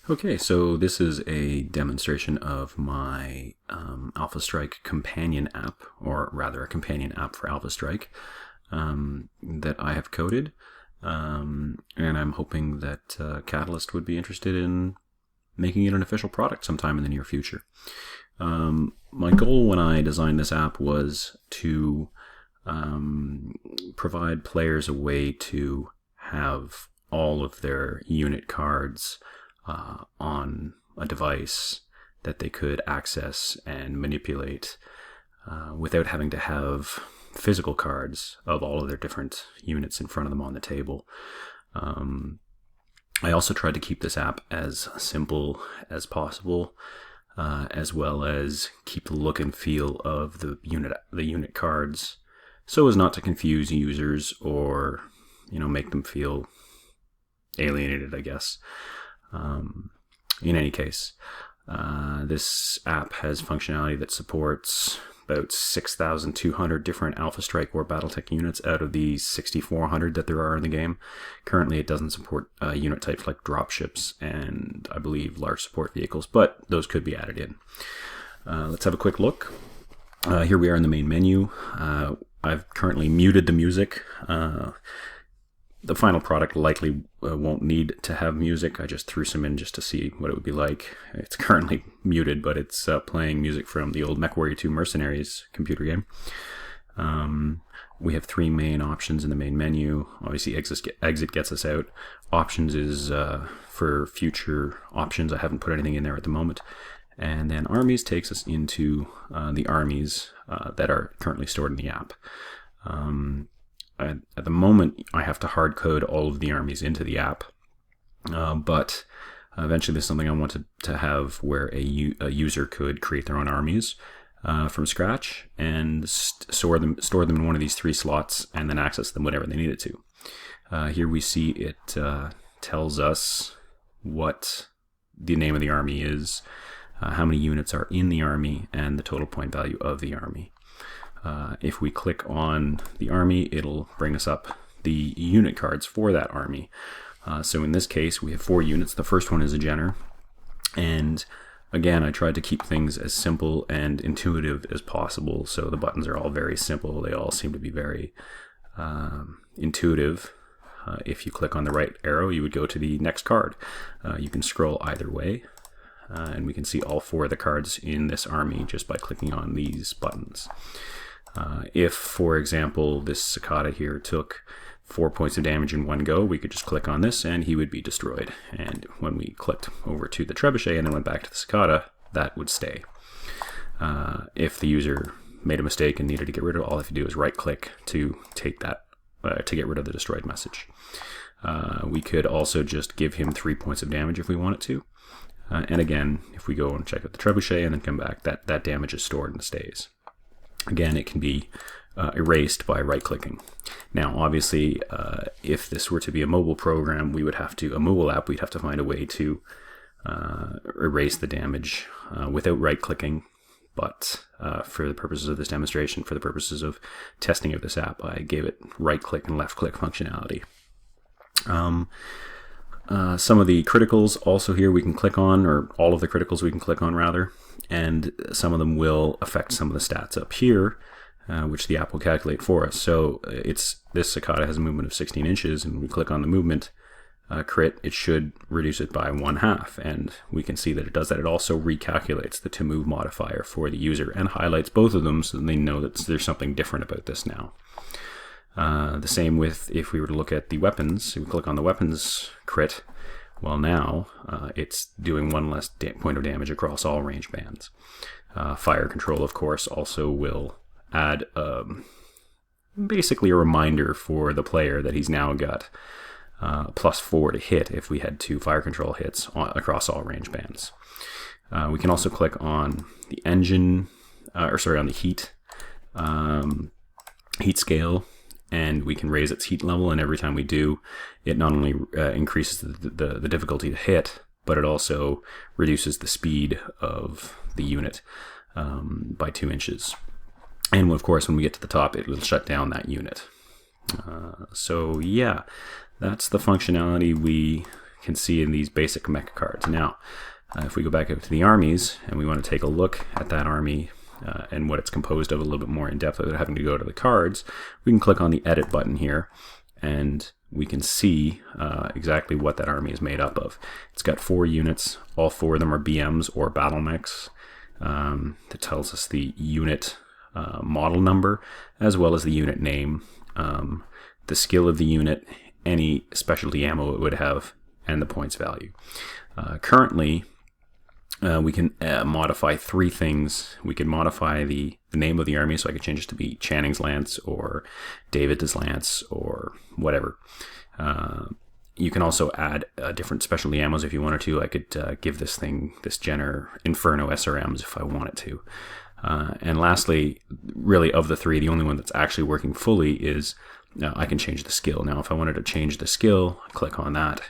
Okay, so this is a demonstration of my Alpha Strike companion app, or rather a companion app for Alpha Strike that I have coded, and I'm hoping that Catalyst would be interested in making it an official product sometime in the near future. My goal when I designed this app was to provide players a way to have all of their unit cards on a device that they could access and manipulate without having to have physical cards of all of their different units in front of them on the table. I also tried to keep this app as simple as possible, as well as keep the look and feel of the unit cards, so as not to confuse users or make them feel alienated, I guess. In any case, this app has functionality that supports about 6,200 different Alpha Strike or BattleTech units out of the 6,400 that there are in the game. Currently, it doesn't support unit types like dropships and I believe large support vehicles, but those could be added in. Let's have a quick look. Here we are in the main menu. I've currently muted the music. The final product likely won't need to have music. I just threw some in just to see what it would be like. It's currently muted, but it's playing music from the old MechWarrior 2 Mercenaries computer game. We have three main options in the main menu. Obviously, exit gets us out. Options is for future options. I haven't put anything in there at the moment. And then armies takes us into the armies that are currently stored in the app. At the moment, I have to hard code all of the armies into the app, but eventually there's something I wanted to have where a user could create their own armies from scratch and store them in one of these three slots and then access them whenever they needed to. Here we see it tells us what the name of the army is, how many units are in the army, and the total point value of the army. If we click on the army, it'll bring us up the unit cards for that army. So in this case, we have 4 units. The first one is a Jenner. And again, I tried to keep things as simple and intuitive as possible. So the buttons are all very simple. They all seem to be very intuitive. If you click on the right arrow, you would go to the next card. You can scroll either way. And we can see all 4 of the cards in this army just by clicking on these buttons. If, for example, this Cicada here took 4 points of damage in one go, we could just click on this and he would be destroyed. And when we clicked over to the Trebuchet and then went back to the Cicada, that would stay. If the user made a mistake and needed to get rid of it, all I have to do is right-click to take that, to get rid of the destroyed message. We could also just give him 3 points of damage if we wanted to. And again, if we go and check out the Trebuchet and then come back, that damage is stored and stays. Again, it can be erased by right-clicking. Now, obviously, if this were to be a mobile program, a mobile app, we'd have to find a way to erase the damage without right-clicking. But for the purposes of this demonstration, for the purposes of testing of this app, I gave it right-click and left-click functionality. Some of the criticals also here we can click on, or all of the criticals we can click on rather, and some of them will affect some of the stats up here, which the app will calculate for us. So this Cicada has a movement of 16 inches, and when we click on the movement crit, it should reduce it by 1/2, and we can see that it does that. It also recalculates the to move modifier for the user and highlights both of them so they know that there's something different about this now. The same with if we were to look at the weapons. If we click on the weapons crit, well now it's doing 1 less point of damage across all range bands. Fire control, of course, also will add basically a reminder for the player that he's now got +4 to hit if we had 2 fire control hits across all range bands. We can also click on the engine, on the heat scale, and we can raise its heat level, and every time we do, it not only increases the difficulty to hit, but it also reduces the speed of the unit by 2 inches. And of course, when we get to the top, it will shut down that unit. So yeah, that's the functionality we can see in these basic mecha cards. Now, if we go back up to the armies and we want to take a look at that army and what it's composed of a little bit more in depth without having to go to the cards, we can click on the edit button here and we can see exactly what that army is made up of. It's got 4 units. All 4 of them are BMs or battle mechs. That tells us the unit model number as well as the unit name, the skill of the unit, any specialty ammo it would have, and the points value. Currently, we can modify 3 things. We can modify the name of the army, so I could change it to be Channing's Lance or David's Lance or whatever. You can also add different specialty ammos if you wanted to. I could give this Jenner Inferno SRMs if I wanted to. And lastly, really of the 3, the only one that's actually working fully is I can change the skill. Now, if I wanted to change the skill, click on that.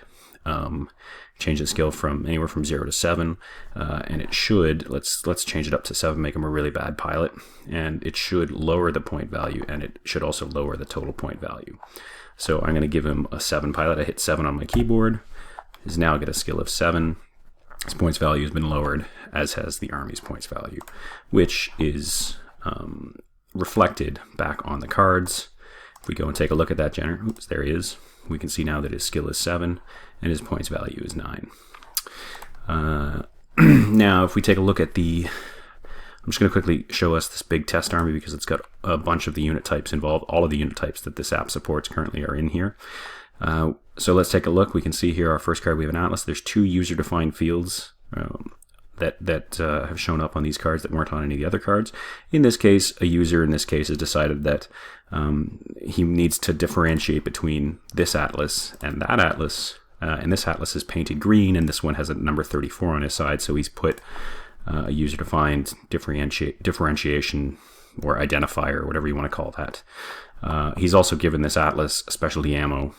Change the skill from anywhere from 0 to 7, and it should, let's change it up to 7, make him a really bad pilot, and it should lower the point value, and it should also lower the total point value. So I'm going to give him a 7 pilot. I hit 7 on my keyboard. He's now got a skill of 7. His points value has been lowered, as has the army's points value, which is reflected back on the cards. If we go and take a look at that Jenner, oops, there he is. We can see now that his skill is 7 and his points value is 9. Now, if we take a look at I'm just going to quickly show us this big test army because it's got a bunch of the unit types involved. All of the unit types that this app supports currently are in here. So let's take a look. We can see here our first card, we have an atlas. There's 2 user-defined fields that have shown up on these cards that weren't on any of the other cards. In this case, a user in this case has decided that he needs to differentiate between this atlas and that atlas. And this atlas is painted green, and this one has a number 34 on his side, so he's put a user-defined differentiation or identifier, or whatever you want to call that. He's also given this atlas specialty ammo,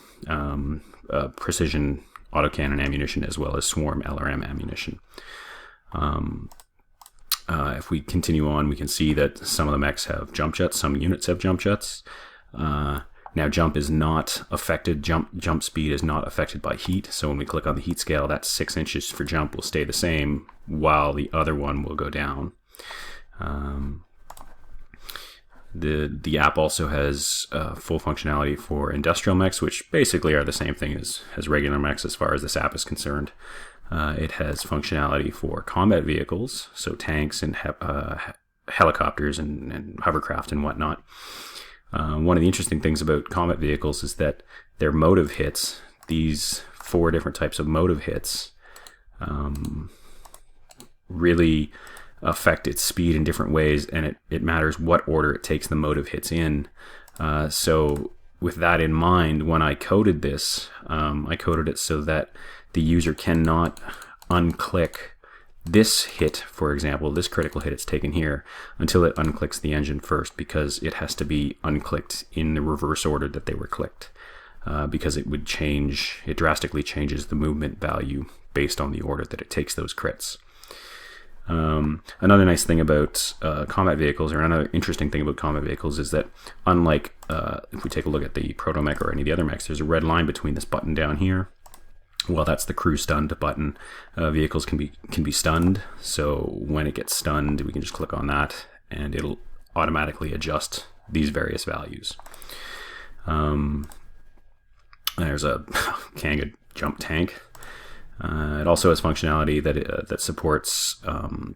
precision autocannon ammunition, as well as swarm LRM ammunition. If we continue on, we can see that some of the mechs have jump jets, some units have jump jets. Now jump is not affected, jump speed is not affected by heat, so when we click on the heat scale, that 6 inches for jump will stay the same, while the other one will go down. The app also has full functionality for industrial mechs, which basically are the same thing as regular mechs as far as this app is concerned. It has functionality for combat vehicles, so tanks and helicopters and hovercraft and whatnot. One of the interesting things about combat vehicles is that their motive hits, these 4 different types of motive hits, really affect its speed in different ways, and it matters what order it takes the motive hits in. So with that in mind, when I coded this, I coded it so that the user cannot unclick this hit, for example, this critical hit it's taken here, until it unclicks the engine first, because it has to be unclicked in the reverse order that they were clicked, because it drastically changes the movement value based on the order that it takes those crits. Another nice thing about combat vehicles, or another interesting thing about combat vehicles, is that unlike if we take a look at the proto mech or any of the other mechs, there's a red line between this button down here. Well, that's the crew stunned button. Vehicles can be stunned, so when it gets stunned, we can just click on that, and it'll automatically adjust these various values. There's a Kanga jump tank. It also has functionality that supports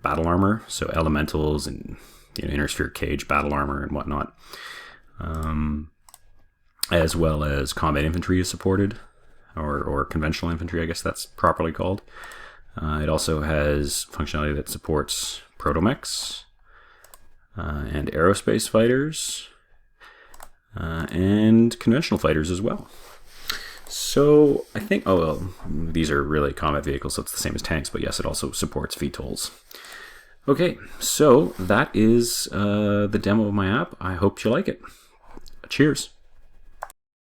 battle armor, so elementals and inner sphere cage battle armor and whatnot, as well as combat infantry is supported, or conventional infantry, I guess that's properly called. It also has functionality that supports protomechs and aerospace fighters and conventional fighters as well. So I think, these are really combat vehicles, so it's the same as tanks, but yes, it also supports VTOLs. Okay, so that is the demo of my app. I hope you like it. Cheers.